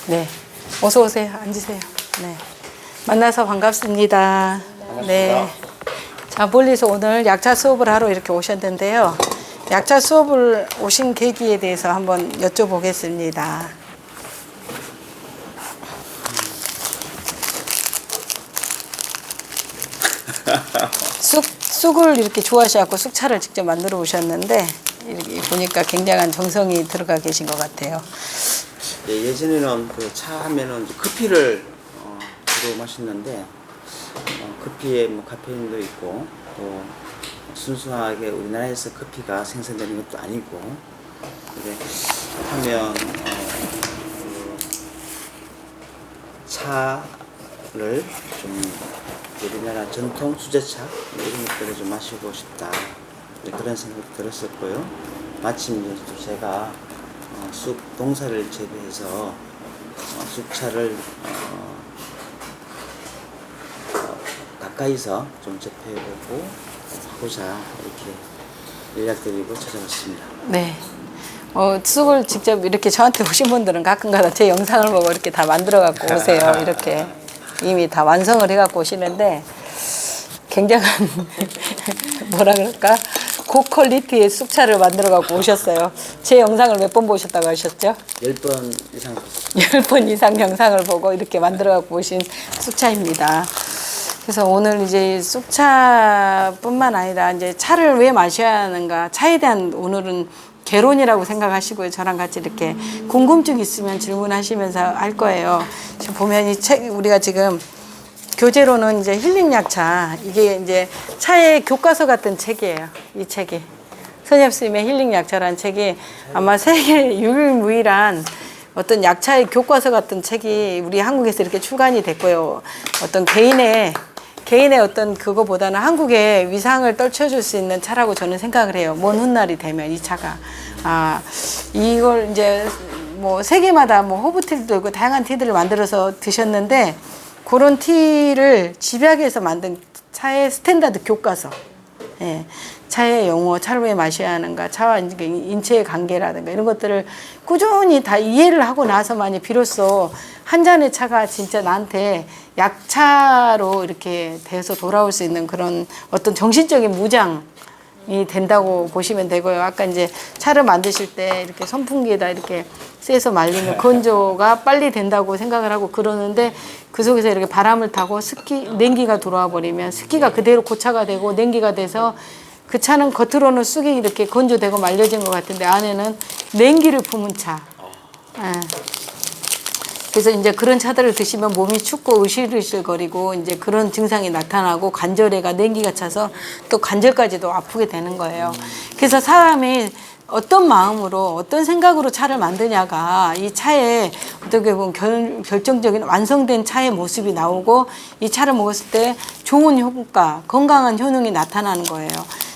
네. 어서 오세요. 앉으세요. 네. 만나서 반갑습니다. 네. 자, 멀리서 오늘 약차 수업을 하러 이렇게 오셨는데요. 약차 수업을 오신 계기에 대해서 한번 여쭤보겠습니다. 쑥을 이렇게 좋아하셔서 쑥차를 직접 만들어 오셨는데 이렇게 보니까 굉장한 정성이 들어가 계신 것 같아요. 예, 예전에는 그 차 하면은 커피를 주로 마셨는데 커피에 뭐 카페인도 있고 또 순수하게 우리나라에서 커피가 생산되는 것도 아니고 그래 하면 그 차를 좀 우리나라 전통 수제차 이런 것들을 좀 마시고 싶다 그런 생각이 들었었고요. 마침 이제 제가 쑥 동사를 재배해서 쑥차를 가까이서 좀 접해보고 하고자 이렇게 연락드리고 찾아왔습니다. 네. 쑥을 직접 이렇게 저한테 오신 분들은 가끔가다 제 영상을 보고 이렇게 다 만들어 갖고 오세요. 이렇게 이미 다 완성을 해 갖고 오시는데 굉장한 뭐라 그럴까? 고퀄리티의 쑥차를 만들어 갖고 오셨어요. 제 영상을 몇 번 보셨다고 하셨죠? 10번 이상 봤습니다. 10번 이상 영상을 보고 이렇게 만들어 갖고 오신 쑥차입니다. 그래서 오늘 이제 쑥차뿐만 아니라 이제 차를 왜 마셔야 하는가, 차에 대한 오늘은 개론이라고 생각하시고요. 저랑 같이 이렇게 궁금증 있으면 질문하시면서 할 거예요. 지금 보면 이 책, 우리가 지금 교재로는 이제 힐링 약차, 이게 이제 차의 교과서 같은 책이에요. 이 책이. 선엽 스님의 힐링 약차라는 책이 아마 세계 유일무이한 어떤 약차의 교과서 같은 책이 우리 한국에서 이렇게 출간이 됐고요. 어떤 개인의 어떤 그거보다는 한국의 위상을 떨쳐줄 수 있는 차라고 저는 생각을 해요. 먼 훗날이 되면 이 차가. 이걸 이제 뭐 세계마다 뭐 허브티도 있고 다양한 티들을 만들어서 드셨는데 그런 티를 집약해서 만든 차의 스탠다드 교과서. 예. 차의 용어, 차를 왜 마셔야 하는가, 차와 인체의 관계라든가 이런 것들을 꾸준히 다 이해를 하고 나서만이 비로소 한 잔의 차가 진짜 나한테 약차로 이렇게 돼서 돌아올 수 있는 그런 어떤 정신적인 무장이 된다고 보시면 되고요. 아까 이제 차를 만드실 때 이렇게 선풍기에다 이렇게 쐬서 말리면 건조가 빨리 된다고 생각을 하고 그러는데 그 속에서 이렇게 바람을 타고 냉기가 들어와 버리면 습기가 그대로 고차가 되고 냉기가 돼서 그 차는 겉으로는 쑥이 이렇게 건조되고 말려진 것 같은데 안에는 냉기를 품은 차. 그래서 이제 그런 차들을 드시면 몸이 춥고 으실으실거리고 이제 그런 증상이 나타나고 관절에가 냉기가 차서 또 관절까지도 아프게 되는 거예요. 그래서 사람이 어떤 마음으로 어떤 생각으로 차를 만드냐가 이 차에 어떻게 보면 결정적인 완성된 차의 모습이 나오고 이 차를 먹었을 때 좋은 효과, 건강한 효능이 나타나는 거예요.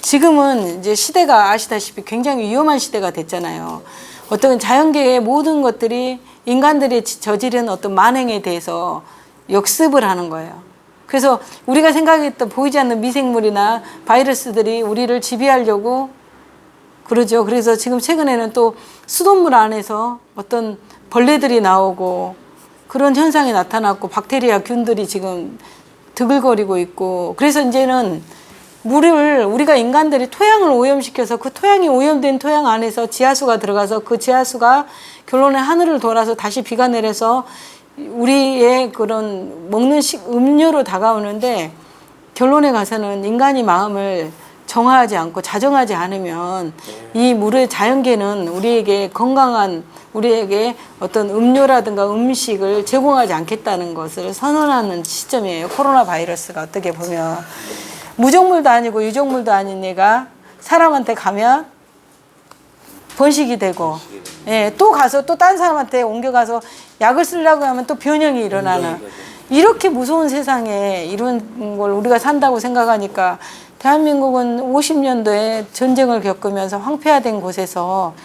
지금은 이제 시대가 아시다시피 굉장히 위험한 시대가 됐잖아요. 어떤 자연계의 모든 것들이 인간들이 저지른 어떤 만행에 대해서 역습을 하는 거예요. 그래서 우리가 생각했던 보이지 않는 미생물이나 바이러스들이 우리를 지배하려고 그러죠. 그래서 지금 최근에는 또 수돗물 안에서 어떤 벌레들이 나오고 그런 현상이 나타났고 박테리아 균들이 지금 드글거리고 있고 그래서 이제는 물을 우리가 인간들이 토양을 오염시켜서 그 토양이 오염된 토양 안에서 지하수가 들어가서 그 지하수가 결론에 하늘을 돌아서 다시 비가 내려서 우리의 그런 먹는 음료로 다가오는데 결론에 가서는 인간이 마음을 정화하지 않고 자정하지 않으면 이 물의 자연계는 우리에게 건강한 우리에게 어떤 음료라든가 음식을 제공하지 않겠다는 것을 선언하는 시점이에요. 코로나 바이러스가 어떻게 보면 무정물도 아니고 유정물도 아닌 얘가 사람한테 가면 번식이 되고 예, 또 가서 또 딴 사람한테 옮겨가서 약을 쓰려고 하면 또 변형이 일어나는 이렇게 무서운 세상에 이런 걸 우리가 산다고 생각하니까 대한민국은 50년도에 전쟁을 겪으면서 황폐화된 곳에서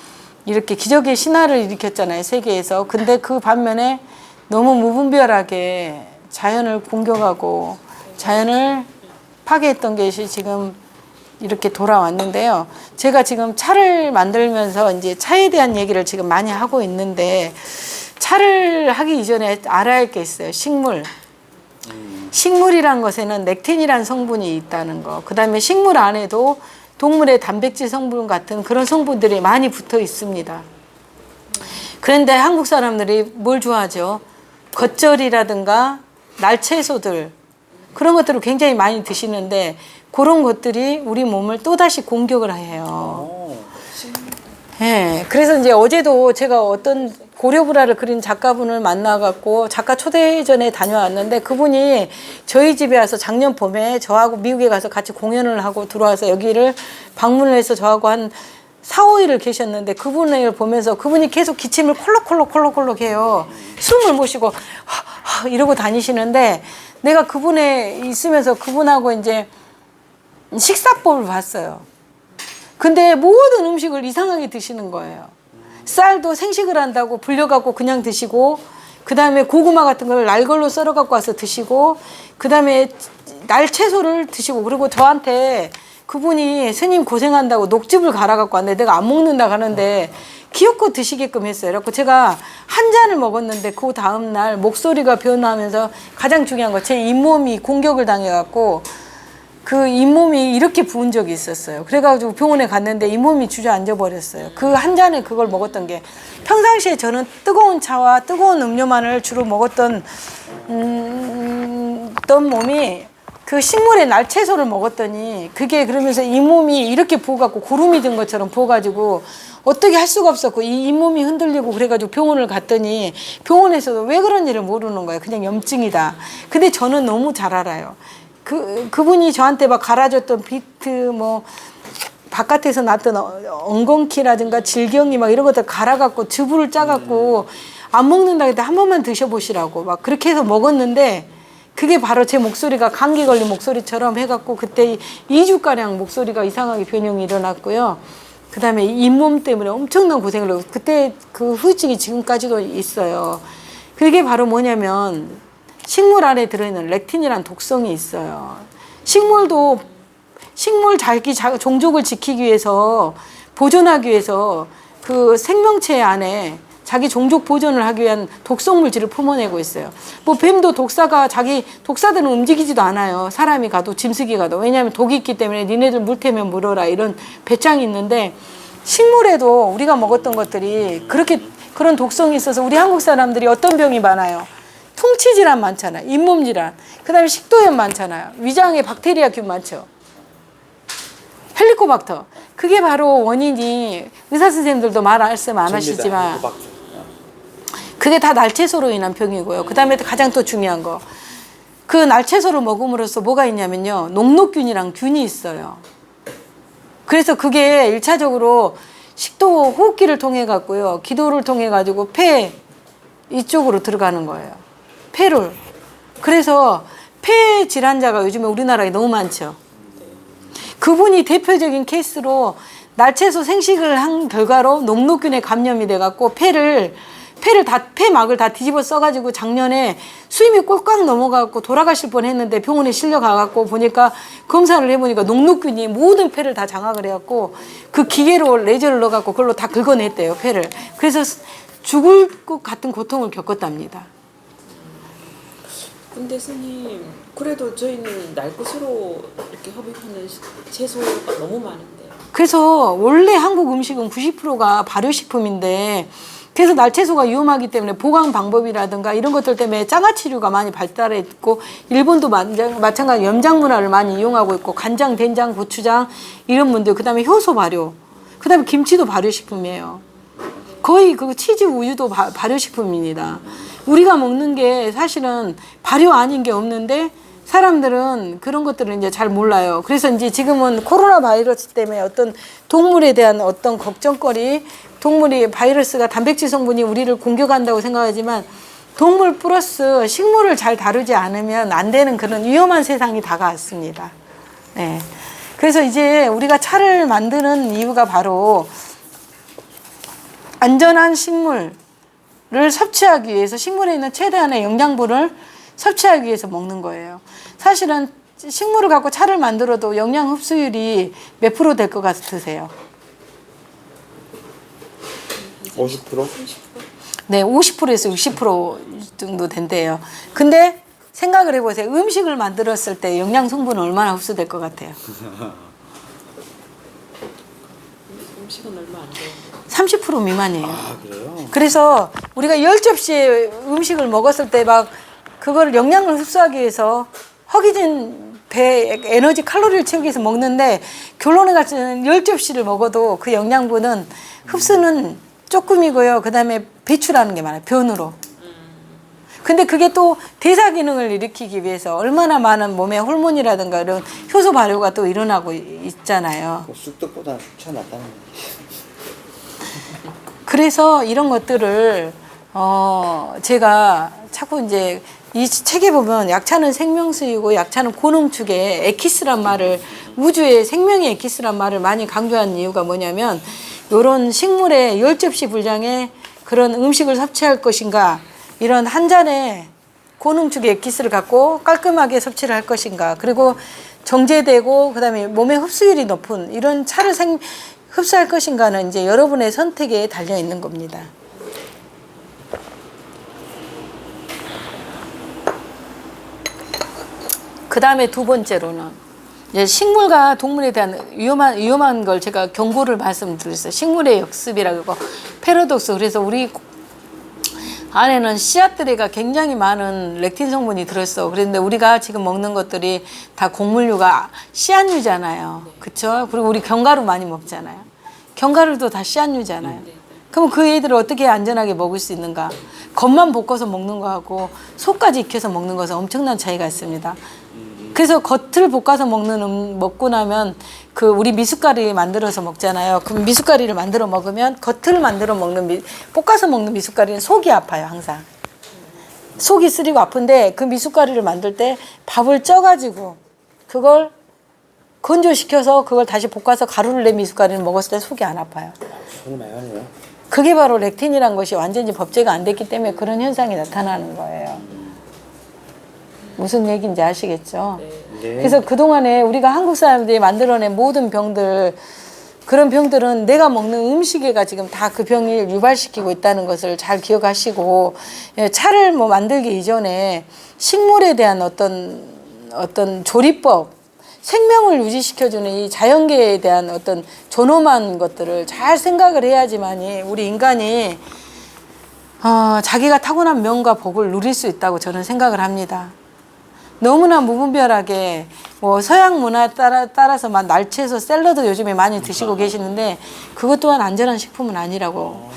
이렇게 기적의 신화를 일으켰잖아요, 세계에서. 근데 그 반면에 너무 무분별하게 자연을 공격하고 자연을 파괴했던 것이 지금 이렇게 돌아왔는데요. 제가 지금 차를 만들면서 이제 차에 대한 얘기를 지금 많이 하고 있는데 차를 하기 이전에 알아야 할 게 있어요. 식물. 식물이란 것에는 렉틴이라는 성분이 있다는 거. 그 다음에 식물 안에도 동물의 단백질 성분 같은 그런 성분들이 많이 붙어 있습니다. 그런데 한국 사람들이 뭘 좋아하죠? 겉절이라든가 날채소들 그런 것들을 굉장히 많이 드시는데 그런 것들이 우리 몸을 또다시 공격을 해요. 네, 그래서 이제 어제도 제가 어떤 고려불화를 그린 작가분을 만나갖고 작가 초대전에 다녀왔는데 그분이 저희 집에 와서 작년 봄에 저하고 미국에 가서 같이 공연을 하고 들어와서 여기를 방문을 해서 저하고 한 4, 5일을 계셨는데 그분을 보면서 그분이 계속 기침을 콜록콜록 해요. 숨을 못 쉬고 이러고 다니시는데 내가 그분에 있으면서 그분하고 이제 식사법을 봤어요. 근데 모든 음식을 이상하게 드시는 거예요. 쌀도 생식을 한다고 불려갖고 그냥 드시고 그 다음에 고구마 같은 걸 날걸로 썰어갖고 와서 드시고 그 다음에 날채소를 드시고 그리고 저한테 그분이 스님 고생한다고 녹즙을 갈아갖고 왔는데 내가 안 먹는다 하는데 기어코 드시게끔 했어요. 그래서 제가 한 잔을 먹었는데 그 다음날 목소리가 변하면서 가장 중요한 거 제 잇몸이 공격을 당해갖고 그 잇몸이 이렇게 부은 적이 있었어요. 그래가지고 병원에 갔는데 잇몸이 주저앉아 버렸어요. 그 한 잔에 그걸 먹었던 게 평상시에 저는 뜨거운 차와 뜨거운 음료만을 주로 먹었던 몸이 그 식물의 날채소를 먹었더니 그게 그러면서 잇몸이 이렇게 부어갖고 구름이 든 것처럼 부어가지고 어떻게 할 수가 없었고 이 잇몸이 흔들리고 그래가지고 병원을 갔더니 병원에서도 왜 그런지를 모르는 거예요. 그냥 염증이다. 근데 저는 너무 잘 알아요. 그분이 저한테 막 갈아줬던 비트 뭐 바깥에서 났던 엉겅퀴라든가 질경이 막 이런 것들 갈아갖고 즙을 짜갖고 안 먹는다 그때 한 번만 드셔보시라고 막 그렇게 해서 먹었는데 그게 바로 제 목소리가 감기 걸린 목소리처럼 해갖고 그때 2주가량 목소리가 이상하게 변형이 일어났고요. 그 다음에 잇몸 때문에 엄청난 고생을 하고 그때 그 후유증이 지금까지도 있어요. 그게 바로 뭐냐면 식물 안에 들어있는 렉틴이라는 독성이 있어요. 식물도 식물 자기 종족을 지키기 위해서 보존하기 위해서 그 생명체 안에 자기 종족 보존을 하기 위한 독성 물질을 품어내고 있어요. 뭐 뱀도 독사들은 움직이지도 않아요. 사람이 가도 짐승이 가도. 왜냐하면 독이 있기 때문에 니네들 물 태면 물어라 이런 배짱이 있는데 식물에도 우리가 먹었던 것들이 그런 독성이 있어서 우리 한국 사람들이 어떤 병이 많아요. 통치질환 많잖아요. 잇몸질환. 그 다음에 식도염 많잖아요. 위장에 박테리아균 많죠. 헬리코박터. 그게 바로 원인이 의사 선생님들도 말씀 안 하시지만 그게 다 날채소로 인한 병이고요. 그 다음에 가장 또 중요한 거. 그 날채소를 먹음으로써 뭐가 있냐면요. 녹록균이랑 균이 있어요. 그래서 그게 1차적으로 식도 호흡기를 통해 갖고요. 기도를 통해 가지고 폐 이쪽으로 들어가는 거예요. 폐를. 그래서 폐 질환자가 요즘에 우리나라에 너무 많죠. 그분이 대표적인 케이스로 날채소 생식을 한 결과로 녹록균에 감염이 돼갖고 폐막을 다 뒤집어 써가지고 작년에 수임이 꼴깍 넘어가고 돌아가실 뻔했는데 병원에 실려가갖고 보니까 검사를 해보니까 녹록균이 모든 폐를 다 장악을 해갖고 그 기계로 레이저를 넣어갖고 그걸로 다 긁어냈대요 폐를. 그래서 죽을 것 같은 고통을 겪었답니다. 근데 스님 그래도 저희는 날것으로 이렇게 섭입하는 채소가 너무 많은데 그래서 원래 한국 음식은 90%가 발효식품인데 그래서 날채소가 위험하기 때문에 보관 방법이라든가 이런 것들 때문에 장아찌류가 많이 발달해 있고 일본도 마찬가지로 염장 문화를 많이 이용하고 있고 간장, 된장, 고추장 이런 분들 그다음에 효소 발효 그다음에 김치도 발효식품이에요. 거의 그 치즈 우유도 발효식품입니다. 우리가 먹는 게 사실은 발효 아닌 게 없는데 사람들은 그런 것들을 이제 잘 몰라요. 그래서 이제 지금은 코로나 바이러스 때문에 어떤 동물에 대한 어떤 걱정거리, 바이러스가 단백질 성분이 우리를 공격한다고 생각하지만 동물 플러스 식물을 잘 다루지 않으면 안 되는 그런 위험한 세상이 다가왔습니다. 네. 그래서 이제 우리가 차를 만드는 이유가 바로 안전한 식물을 섭취하기 위해서 식물에 있는 최대한의 영양분을 섭취하기 위해서 먹는 거예요. 사실은 식물을 갖고 차를 만들어도 영양 흡수율이 몇 프로 될 것 같으세요? 50%? 네, 50%에서 60% 정도 된대요. 근데 생각을 해보세요. 음식을 만들었을 때 영양 성분은 얼마나 흡수될 것 같아요? 음식은 얼마 안 돼요. 30% 미만이에요. 아, 그래요? 그래서 우리가 10접시 음식을 먹었을 때 막 그걸 영양을 흡수하기 위해서 허기진 배 에너지 칼로리를 채우기 위해서 먹는데 결론에 가서는 10접시를 먹어도 그 영양분은 흡수는 조금이고요. 그다음에 배출하는 게 많아요. 변으로. 근데 그게 또 대사 기능을 일으키기 위해서 얼마나 많은 몸의 호르몬이라든가 이런 효소 발효가 또 일어나고 있잖아요. 쑥떡보다 숙취가 낫다는 거예요. 그래서 이런 것들을 제가 자꾸 이제 이 책에 보면 약차는 생명수이고 약차는 고농축의 에키스란 말을 우주의 생명의 에키스란 말을 많이 강조한 이유가 뭐냐면 이런 식물의 10접시 분량의 그런 음식을 섭취할 것인가 이런 한 잔의 고농축의 에키스를 갖고 깔끔하게 섭취를 할 것인가 그리고 정제되고 그다음에 몸의 흡수율이 높은 이런 차를 흡수할 것인가는 이제 여러분의 선택에 달려 있는 겁니다. 그 다음에 두 번째로는 이제 식물과 동물에 대한 위험한 걸 제가 경고를 말씀드렸어요. 식물의 역습이라고 패러독스. 그래서 우리 안에는 씨앗들이가 굉장히 많은 렉틴 성분이 들었어. 그런데 우리가 지금 먹는 것들이 다 곡물류가 씨앗류잖아요. 그렇죠? 그리고 우리 견과류 많이 먹잖아요. 견과류도 다 씨앗류잖아요. 그럼 그 애들을 어떻게 안전하게 먹을 수 있는가? 겉만 볶아서 먹는 거하고 속까지 익혀서 먹는 것은 엄청난 차이가 있습니다. 그래서 겉을 볶아서 먹고 나면 그 우리 미숫가루 만들어서 먹잖아요. 그럼 미숫가루를 만들어 먹으면 겉을 만들어 볶아서 먹는 미숫가루는 속이 아파요, 항상. 속이 쓰리고 아픈데 그 미숫가루를 만들 때 밥을 쪄가지고 그걸 건조시켜서 그걸 다시 볶아서 가루를 낸 미숫가루를 먹었을 때 속이 안 아파요. 손이 많이 가네요. 그게 바로 렉틴이라는 것이 완전히 법제가 안 됐기 때문에 그런 현상이 나타나는 거예요. 무슨 얘기인지 아시겠죠? 네. 그래서 그동안에 우리가 한국 사람들이 만들어낸 모든 병들 그런 병들은 내가 먹는 음식에가 지금 다 그 병을 유발시키고 있다는 것을 잘 기억하시고 차를 뭐 만들기 이전에 식물에 대한 어떤 조리법 생명을 유지시켜주는 이 자연계에 대한 어떤 존엄한 것들을 잘 생각을 해야지만이 우리 인간이 자기가 타고난 명과 복을 누릴 수 있다고 저는 생각을 합니다. 너무나 무분별하게 뭐 서양 문화에 따라서 막 날치에서 샐러드 요즘에 많이 드시고 계시는데 그것 또한 안전한 식품은 아니라고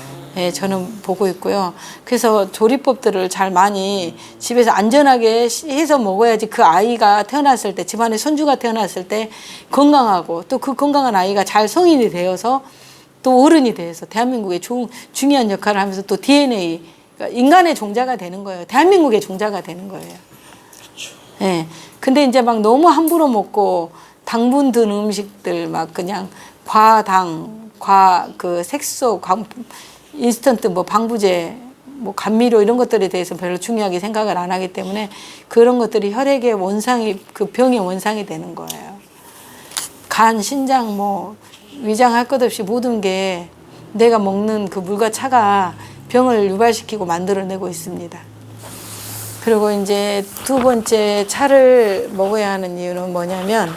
저는 보고 있고요. 그래서 조리법들을 잘 많이 집에서 안전하게 해서 먹어야지 그 아이가 태어났을 때 집안에 손주가 태어났을 때 건강하고 또 그 건강한 아이가 잘 성인이 되어서 또 어른이 돼서 대한민국의 중요한 역할을 하면서 또 DNA 그러니까 인간의 종자가 되는 거예요. 대한민국의 종자가 되는 거예요. 예. 근데 이제 막 너무 함부로 먹고 당분 든 음식들 막 그냥 과당, 그 색소, 인스턴트 뭐 방부제, 뭐 감미료 이런 것들에 대해서 별로 중요하게 생각을 안 하기 때문에 그런 것들이 혈액의 원상이 그 병의 원상이 되는 거예요. 간, 신장, 뭐 위장할 것 없이 모든 게 내가 먹는 그 물과 차가 병을 유발시키고 만들어내고 있습니다. 그리고 이제 두 번째 차를 먹어야 하는 이유는 뭐냐면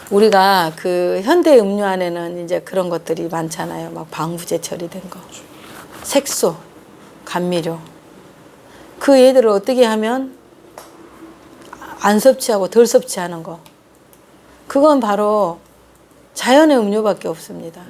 우리가 그 현대 음료 안에는 이제 그런 것들이 많잖아요. 막 방부제 처리된 거, 색소, 감미료. 그 애들을 어떻게 하면 안 섭취하고 덜 섭취하는 거. 그건 바로 자연의 음료밖에 없습니다.